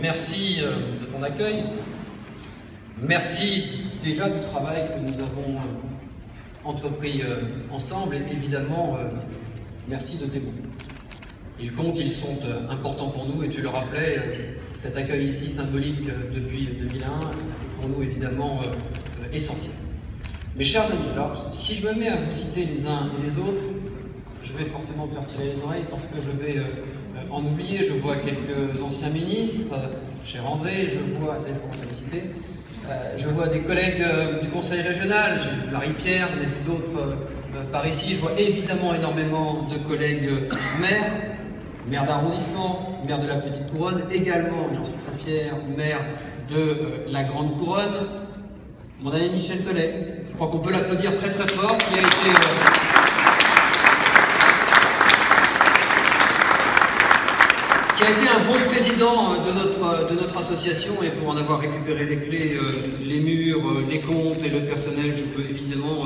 merci de ton accueil. Merci déjà du travail que nous avons entrepris ensemble et évidemment, merci de tes mots. Ils comptent, ils sont importants pour nous et tu le rappelais, cet accueil ici symbolique depuis 2001 est pour nous évidemment essentiel. Mes chers amis, alors si je me mets à vous citer les uns et les autres, je vais forcément me faire tirer les oreilles parce que je vais en oublier. Je vois quelques anciens ministres, cher André, je vois, ça y est, je commence à les citer, je vois des collègues du conseil régional, j'ai Marie-Pierre, j'en ai vu d'autres par ici, je vois évidemment énormément de collègues maire d'arrondissement, maire de la Petite Couronne, également, et j'en suis très fier, maire de la Grande Couronne, mon ami Michel Telet, je crois qu'on peut l'applaudir très très fort, qui a été un bon président de notre association, et pour en avoir récupéré les clés, les murs, les comptes et le personnel, je peux évidemment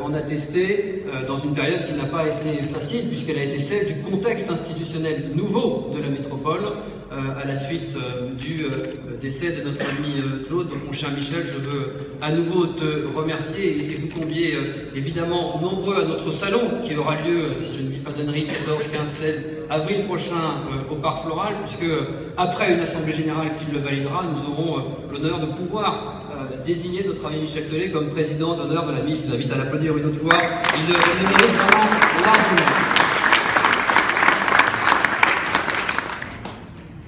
en attester, dans une période qui n'a pas été facile puisqu'elle a été celle du contexte institutionnel nouveau de la métropole à la suite du décès de notre ami Claude. Donc mon cher Michel, je veux à nouveau te remercier et vous convier évidemment nombreux à notre salon qui aura lieu, si je ne dis pas d'ânerie, 14, 15, 16 avril prochain au Parc Floral, puisque après une assemblée générale qui le validera, nous aurons l'honneur de pouvoir désigner notre ami Michel Telet comme président d'honneur de la MIC. Je vous invite à l'applaudir une autre fois. Il le mérite vraiment largement.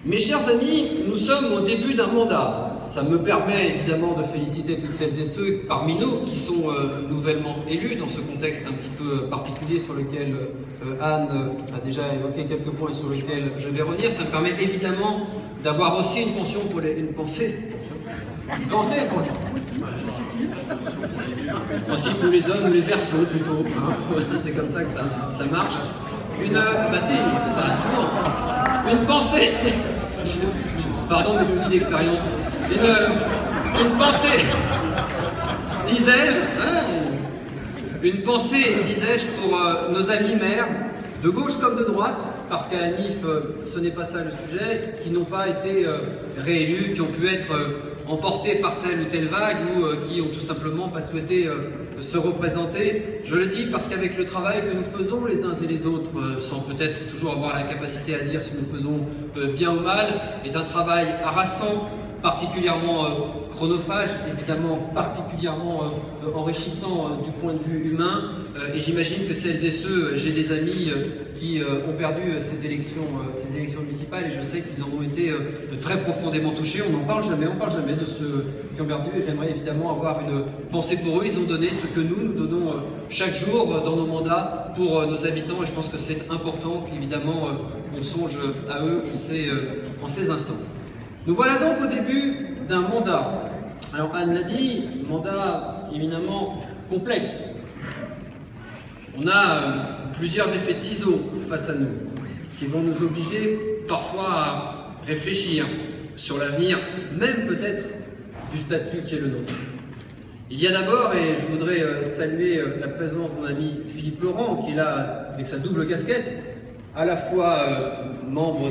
Mes chers amis, nous sommes au début d'un mandat. Ça me permet évidemment de féliciter toutes celles et ceux parmi nous qui sont nouvellement élus dans ce contexte un petit peu particulier sur lequel Anne a déjà évoqué quelques points et sur lesquels je vais revenir. Ça me permet évidemment d'avoir aussi une pensée pour les hommes ou les versos plutôt, hein. C'est comme ça que ça marche. Bah si, ça reste souvent. Une pensée, pardon mais je vous dis d'expérience, une pensée, disais-je, hein, une pensée, disais-je, pour nos amis maires, de gauche comme de droite, parce qu'à la MIF, ce n'est pas ça le sujet, qui n'ont pas été réélus, qui ont pu être emportés par telle ou telle vague ou qui ont tout simplement pas souhaité se représenter. Je le dis parce qu'avec le travail que nous faisons les uns et les autres, sans peut-être toujours avoir la capacité à dire si nous faisons bien ou mal, est un travail harassant, particulièrement chronophage, évidemment particulièrement enrichissant du point de vue humain, et j'imagine que celles et ceux, j'ai des amis qui ont perdu ces élections municipales, et je sais qu'ils en ont été très profondément touchés. On n'en parle jamais de ceux qui ont perdu, et j'aimerais évidemment avoir une pensée pour eux. Ils ont donné ce que nous donnons chaque jour dans nos mandats pour nos habitants, et je pense que c'est important qu'évidemment on songe à eux en ces instants. Nous voilà donc au début d'un mandat. Alors Anne l'a dit, mandat éminemment complexe. On a plusieurs effets de ciseaux face à nous qui vont nous obliger parfois à réfléchir sur l'avenir, même peut-être du statut qui est le nôtre. Il y a d'abord, et je voudrais saluer la présence de mon ami Philippe Laurent, qui est là avec sa double casquette, à la fois membre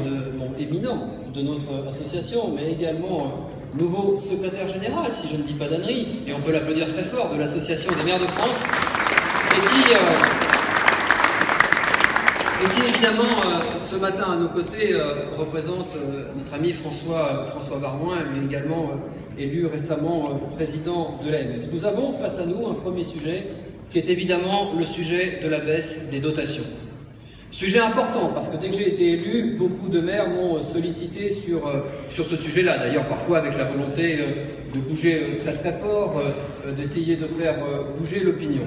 éminent de notre association, mais également nouveau secrétaire général, si je ne dis pas d'ânerie, et on peut l'applaudir très fort, de l'Association des maires de France, et qui évidemment, ce matin à nos côtés, représente notre ami François Barmoin, lui également élu récemment président de l'AMF. Nous avons face à nous un premier sujet, qui est évidemment le sujet de la baisse des dotations. Sujet important, parce que dès que j'ai été élu, beaucoup de maires m'ont sollicité sur ce sujet-là. D'ailleurs, parfois avec la volonté de bouger très très fort, d'essayer de faire bouger l'opinion.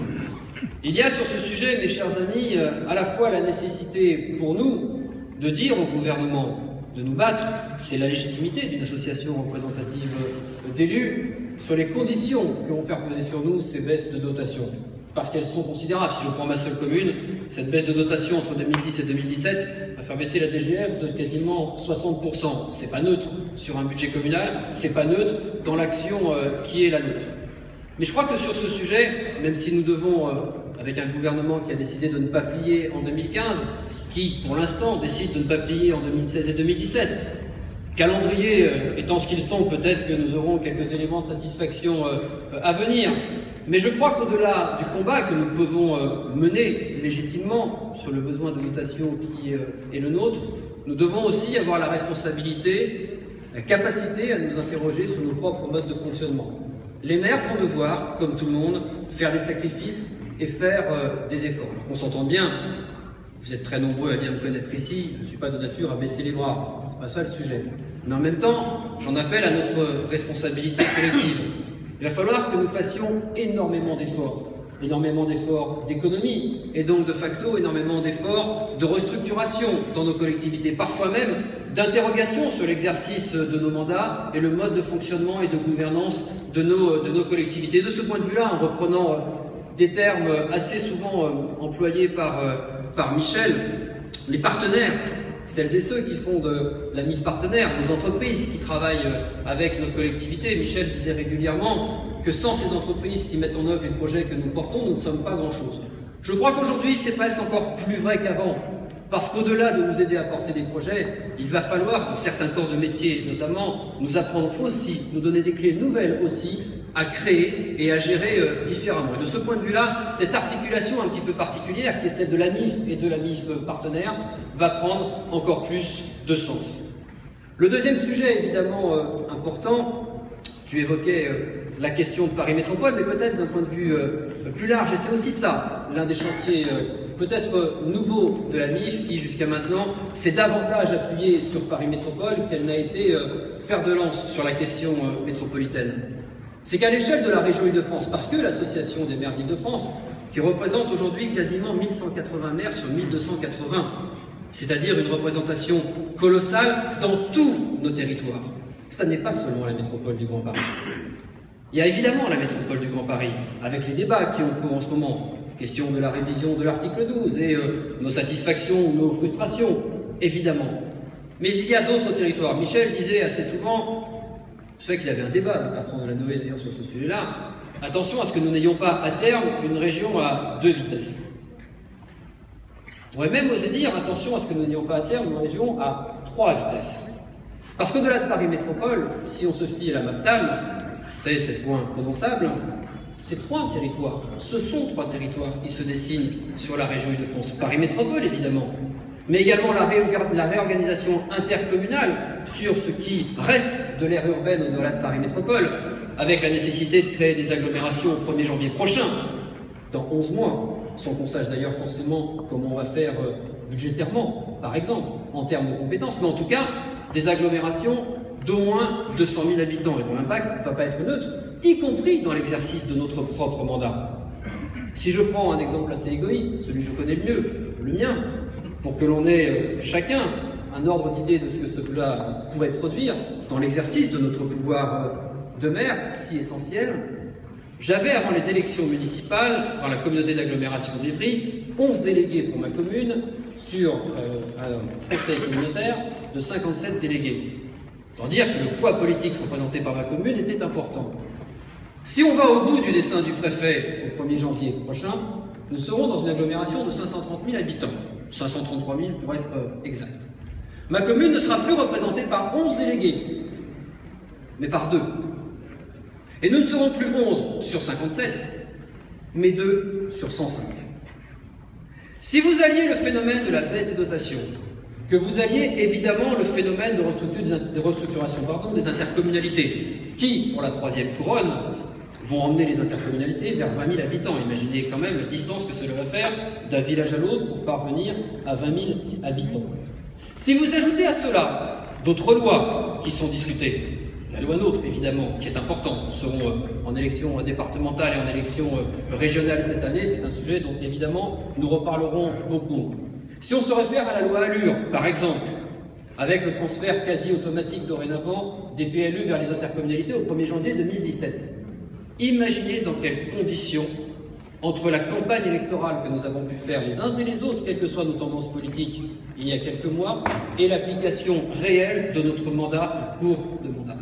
Il y a sur ce sujet, mes chers amis, à la fois la nécessité pour nous de dire au gouvernement de nous battre, c'est la légitimité d'une association représentative d'élus, sur les conditions que vont faire peser sur nous ces baisses de dotation. Parce qu'elles sont considérables. Si je prends ma seule commune, cette baisse de dotation entre 2010 et 2017 va faire baisser la DGF de quasiment 60%. C'est pas neutre sur un budget communal, c'est pas neutre dans l'action qui est la nôtre. Mais je crois que sur ce sujet, même si nous devons, avec un gouvernement qui a décidé de ne pas plier en 2015, qui pour l'instant décide de ne pas plier en 2016 et 2017, Calendrier étant ce qu'ils sont, peut-être que nous aurons quelques éléments de satisfaction à venir. Mais je crois qu'au-delà du combat que nous pouvons mener légitimement sur le besoin de dotation qui est le nôtre, nous devons aussi avoir la responsabilité, la capacité à nous interroger sur nos propres modes de fonctionnement. Les maires vont devoir, comme tout le monde, faire des sacrifices et faire des efforts. Alors qu'on s'entend bien, vous êtes très nombreux à bien me connaître ici, je ne suis pas de nature à baisser les bras, c'est pas ça le sujet. Mais en même temps, j'en appelle à notre responsabilité collective. Il va falloir que nous fassions énormément d'efforts d'économie, et donc de facto énormément d'efforts de restructuration dans nos collectivités, parfois même d'interrogation sur l'exercice de nos mandats et le mode de fonctionnement et de gouvernance de nos collectivités. De ce point de vue-là, en reprenant des termes assez souvent employés par Michel, les partenaires, celles et ceux qui font de la mise partenaire, nos entreprises qui travaillent avec nos collectivités. Michel disait régulièrement que sans ces entreprises qui mettent en œuvre les projets que nous portons, nous ne sommes pas grand-chose. Je crois qu'aujourd'hui, c'est presque encore plus vrai qu'avant, parce qu'au-delà de nous aider à porter des projets, il va falloir, dans certains corps de métier notamment, nous apprendre aussi, nous donner des clés nouvelles aussi, à créer et à gérer différemment. Et de ce point de vue-là, cette articulation un petit peu particulière, qui est celle de la MIF et de la MIF partenaire, va prendre encore plus de sens. Le deuxième sujet, évidemment important, tu évoquais la question de Paris Métropole, mais peut-être d'un point de vue plus large, et c'est aussi ça, l'un des chantiers peut-être nouveaux de la MIF, qui jusqu'à maintenant s'est davantage appuyée sur Paris Métropole qu'elle n'a été fer de lance sur la question métropolitaine. C'est qu'à l'échelle de la région Île-de-France, parce que l'Association des maires d'Île-de-France, qui représente aujourd'hui quasiment 1180 maires sur 1280, c'est-à-dire une représentation colossale dans tous nos territoires. Ça n'est pas seulement la métropole du Grand Paris. Il y a évidemment la métropole du Grand Paris, avec les débats qui ont cours en ce moment, question de la révision de l'article 12 et nos satisfactions ou nos frustrations, évidemment. Mais il y a d'autres territoires. Michel disait assez souvent, je sais qu'il avait un débat avec Bertrand Delanoë d'ailleurs sur ce sujet-là, attention à ce que nous n'ayons pas à terme une région à 2 vitesses. On pourrait même oser dire attention à ce que nous n'ayons pas à terme une région à 3 vitesses. Parce qu'au-delà de Paris Métropole, si on se fie à la MAPTAM, vous savez, cette loi imprononçable, c'est 3 territoires. Ce sont 3 territoires qui se dessinent sur la région Île-de-France. Paris Métropole, évidemment, mais également la réorganisation intercommunale sur ce qui reste de l'aire urbaine au-delà de Paris Métropole, avec la nécessité de créer des agglomérations au 1er janvier prochain, dans 11 mois, sans qu'on sache d'ailleurs forcément comment on va faire budgétairement, par exemple, en termes de compétences, mais en tout cas, des agglomérations d'au moins 200 000 habitants, et dont l'impact ne va pas être neutre, y compris dans l'exercice de notre propre mandat. Si je prends un exemple assez égoïste, celui que je connais le mieux, le mien, pour que l'on ait chacun un ordre d'idée de ce que cela pourrait produire dans l'exercice de notre pouvoir de maire, si essentiel, j'avais avant les élections municipales, dans la communauté d'agglomération d'Évry, 11 délégués pour ma commune sur un conseil communautaire de 57 délégués. Autant dire que le poids politique représenté par ma commune était important. Si on va au bout du dessein du préfet au 1er janvier prochain, nous serons dans une agglomération de 530 000 habitants. 533 000 pour être exact. Ma commune ne sera plus représentée par 11 délégués, mais par 2. Et nous ne serons plus 11 sur 57, mais 2 sur 105. Si vous alliez le phénomène de la baisse des dotations, que vous alliez évidemment le phénomène de restructuration des intercommunalités, qui, pour la 3e couronne, vont emmener les intercommunalités vers 20 000 habitants. Imaginez quand même la distance que cela va faire d'un village à l'autre pour parvenir à 20 000 habitants. Si vous ajoutez à cela d'autres lois qui sont discutées, la loi NOTRe évidemment, qui est importante, nous serons en élection départementale et en élection régionale cette année, c'est un sujet dont évidemment nous reparlerons beaucoup. Si on se réfère à la loi Allure, par exemple, avec le transfert quasi automatique dorénavant des PLU vers les intercommunalités au 1er janvier 2017, imaginez dans quelles conditions, entre la campagne électorale que nous avons pu faire les uns et les autres, quelles que soient nos tendances politiques il y a quelques mois, et l'application réelle de notre mandat en cours de mandat.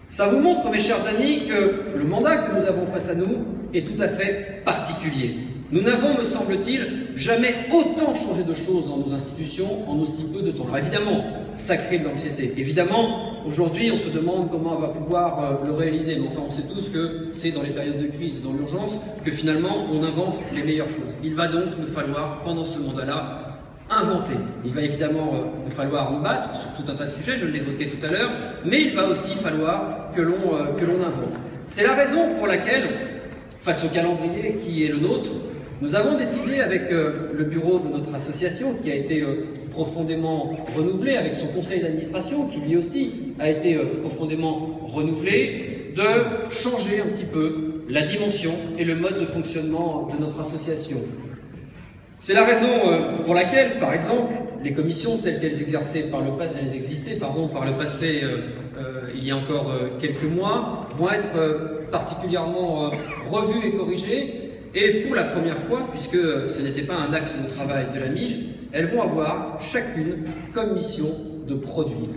Ça vous montre, mes chers amis, que le mandat que nous avons face à nous est tout à fait particulier. Nous n'avons, me semble-t-il, jamais autant changé de choses dans nos institutions en aussi peu de temps. Alors évidemment, ça crée de l'anxiété. Évidemment, aujourd'hui, on se demande comment on va pouvoir le réaliser. Mais enfin, on sait tous que c'est dans les périodes de crise, dans l'urgence, que finalement, on invente les meilleures choses. Il va donc nous falloir, pendant ce mandat-là, inventer. Il va évidemment nous falloir nous battre sur tout un tas de sujets, je l'évoquais tout à l'heure, mais il va aussi falloir que l'on invente. C'est la raison pour laquelle, face au calendrier qui est le nôtre, nous avons décidé avec le bureau de notre association, qui a été profondément renouvelé, avec son conseil d'administration, qui lui aussi a été profondément renouvelé, de changer un petit peu la dimension et le mode de fonctionnement de notre association. C'est la raison pour laquelle, par exemple, les commissions telles qu'elles existaient par le passé il y a encore quelques mois vont être particulièrement revues et corrigées. Et pour la première fois, puisque ce n'était pas un axe de travail de la MIF, elles vont avoir chacune comme mission de produire.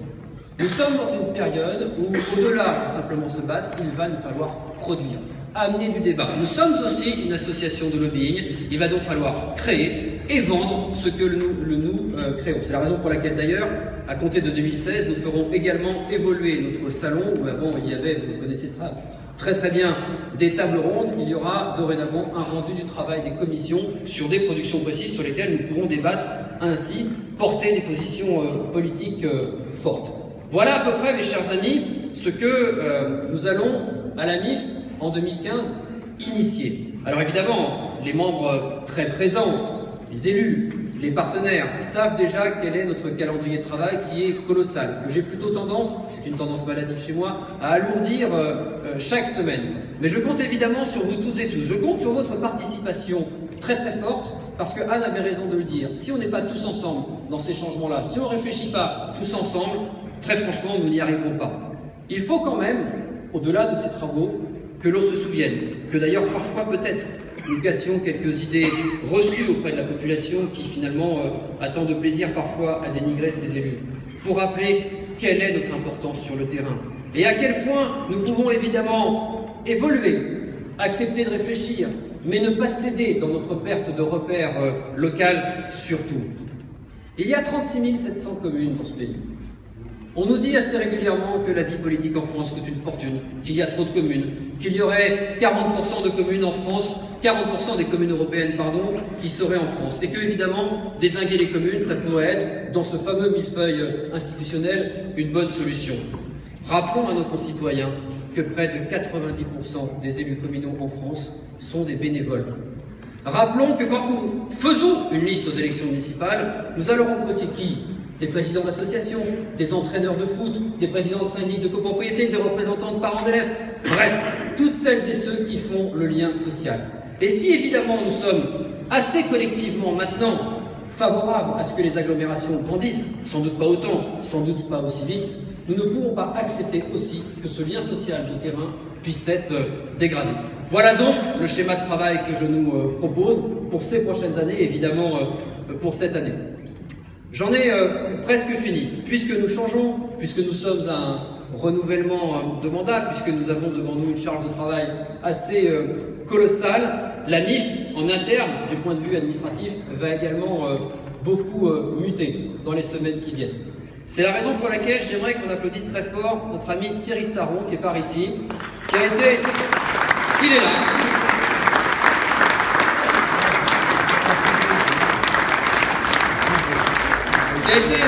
Nous sommes dans une période où, au-delà de simplement se battre, il va nous falloir produire, amener du débat. Nous sommes aussi une association de lobbying, il va donc falloir créer et vendre ce que nous créons. C'est la raison pour laquelle d'ailleurs, à compter de 2016, nous ferons également évoluer notre salon, où avant il y avait, vous connaissez ça très bien, des tables rondes. Il y aura dorénavant un rendu du travail des commissions sur des productions précises sur lesquelles nous pourrons débattre, ainsi porter des positions politiques fortes. Voilà à peu près, mes chers amis, ce que nous allons à la MIF en 2015 initier. Alors évidemment, les membres très présents, les élus, les partenaires savent déjà quel est notre calendrier de travail qui est colossal, que j'ai plutôt tendance, c'est une tendance maladive chez moi, à alourdir chaque semaine. Mais je compte évidemment sur vous toutes et tous. Je compte sur votre participation très forte, parce que Anne avait raison de le dire. Si on n'est pas tous ensemble dans ces changements-là, si on ne réfléchit pas tous ensemble, très franchement, nous n'y arriverons pas. Il faut quand même, au-delà de ces travaux, que l'on se souvienne, que d'ailleurs parfois peut-être, nous cassions quelques idées reçues auprès de la population qui finalement a tant de plaisir parfois à dénigrer ses élus, pour rappeler quelle est notre importance sur le terrain et à quel point nous pouvons évidemment évoluer, accepter de réfléchir, mais ne pas céder dans notre perte de repères local surtout. Il y a 36 700 communes dans ce pays. On nous dit assez régulièrement que la vie politique en France coûte une fortune, qu'il y a trop de communes, qu'il y aurait 40% de communes en France, 40% des communes européennes, pardon, qui seraient en France. Et que, évidemment, dézinguer les communes, ça pourrait être, dans ce fameux millefeuille institutionnel, une bonne solution. Rappelons à nos concitoyens que près de 90% des élus communaux en France sont des bénévoles. Rappelons que quand nous faisons une liste aux élections municipales, nous allons recruter qui ? Des présidents d'associations, des entraîneurs de foot, des présidents de syndics de copropriété, des représentants de parents d'élèves, bref, toutes celles et ceux qui font le lien social. Et si évidemment nous sommes assez collectivement maintenant favorables à ce que les agglomérations grandissent, sans doute pas autant, sans doute pas aussi vite, nous ne pourrons pas accepter aussi que ce lien social de terrain puisse être dégradé. Voilà donc le schéma de travail que je nous propose pour ces prochaines années, évidemment pour cette année. J'en ai presque fini, puisque nous changeons, puisque nous sommes à un renouvellement de mandat, puisque nous avons devant nous une charge de travail assez colossale. La MIF, en interne, du point de vue administratif, va également beaucoup muter dans les semaines qui viennent. C'est la raison pour laquelle j'aimerais qu'on applaudisse très fort notre ami Thierry Staron, qui est par ici, qui a été... Il est là. Qui a été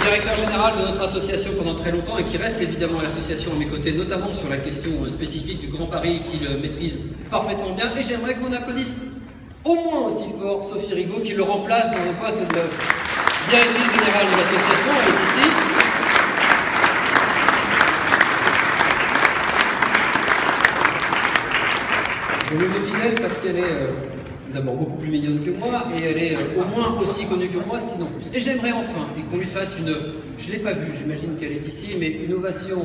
directeur général de notre association pendant très longtemps et qui reste évidemment à l'association à mes côtés, notamment sur la question spécifique du Grand Paris qu'il maîtrise parfaitement bien. Et j'aimerais qu'on applaudisse au moins aussi fort Sophie Rigaud qui le remplace dans le poste de directrice générale de l'association. Elle est ici. Je lui mets fidèle parce qu'elle est d'abord beaucoup plus mignonne que moi et elle est au moins aussi connue que moi, sinon plus. Et j'aimerais enfin qu'on lui fasse une, je ne l'ai pas vue, j'imagine qu'elle est ici, mais une ovation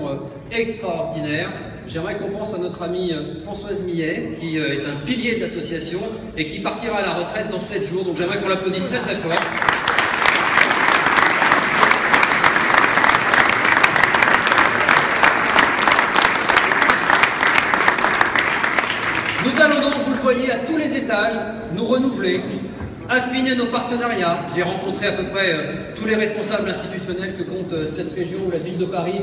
extraordinaire. J'aimerais qu'on pense à notre amie Françoise Millet, qui est un pilier de l'association et qui partira à la retraite dans 7 jours. Donc j'aimerais qu'on l'applaudisse très très fort. Nous allons donc, vous le voyez, à tous les étages, nous renouveler affiner nos partenariats. J'ai rencontré à peu près tous les responsables institutionnels que compte cette région ou la ville de Paris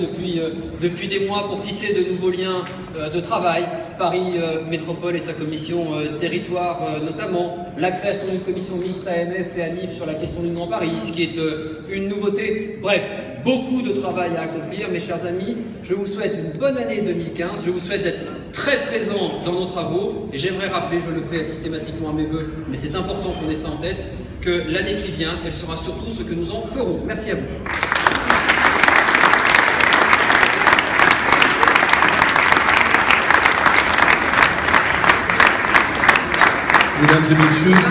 depuis des mois pour tisser de nouveaux liens de travail. Paris Métropole et sa commission territoire notamment, la création d'une commission mixte AMF et AMIF sur la question du Grand Paris, ce qui est une nouveauté. Bref, beaucoup de travail à accomplir, mes chers amis. Je vous souhaite une bonne année 2015. Je vous souhaite d'être très présents dans nos travaux. Et j'aimerais rappeler, je le fais systématiquement à mes vœux, mais c'est important qu'on ait ça en tête, que l'année qui vient, elle sera surtout ce que nous en ferons. Merci à vous. Mesdames et messieurs,